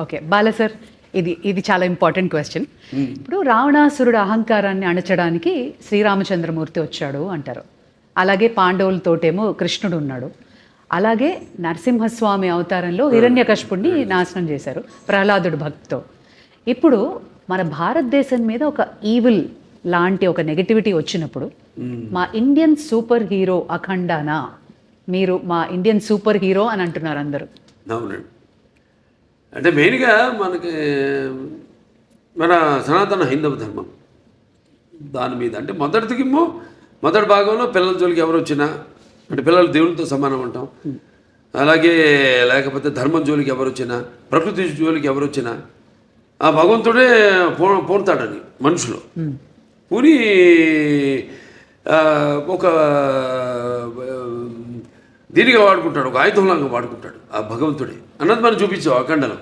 Okay. Bala sir, ఇది చాలా important question. ఇప్పుడు రావణాసురుడు అహంకారాన్ని అణచడానికి శ్రీరామచంద్రమూర్తి వచ్చాడు అంటారు. అలాగే పాండవులతోటేమో కృష్ణుడు ఉన్నాడు. అలాగే నరసింహస్వామి అవతారంలో హిరణ్యకశిపుణ్ణి నాశనం చేశారు ప్రహ్లాదుడు భక్తితో. ఇప్పుడు మన భారతదేశం మీద ఒక ఈవిల్ లాంటి ఒక నెగటివిటీ వచ్చినప్పుడు మా ఇండియన్ సూపర్ హీరో అఖండానా, మీరు మా ఇండియన్ సూపర్ హీరో అని అంటున్నారు అందరూ. అవునండి. అంటే మెయిన్గా మనకి మన సనాతన హైందవ ధర్మం దాని మీద అంటే మొదటి భాగంలో పిల్లల జోలికి ఎవరు వచ్చినా అంటే పిల్లలు దేవునితో సమానం అంటాం. అలాగే లేకపోతే ధర్మం జోలికి ఎవరు వచ్చినా, ప్రకృతి జోలికి ఎవరు వచ్చినా ఆ భగవంతుడే పోతాడని మనుషులు పూని ఒక దీనిగా వాడుకుంటాడు, ఒక ఆయుధంలాగా వాడుకుంటాడు ఆ భగవంతుడే అన్నది మనం చూపించావు అఖండనం.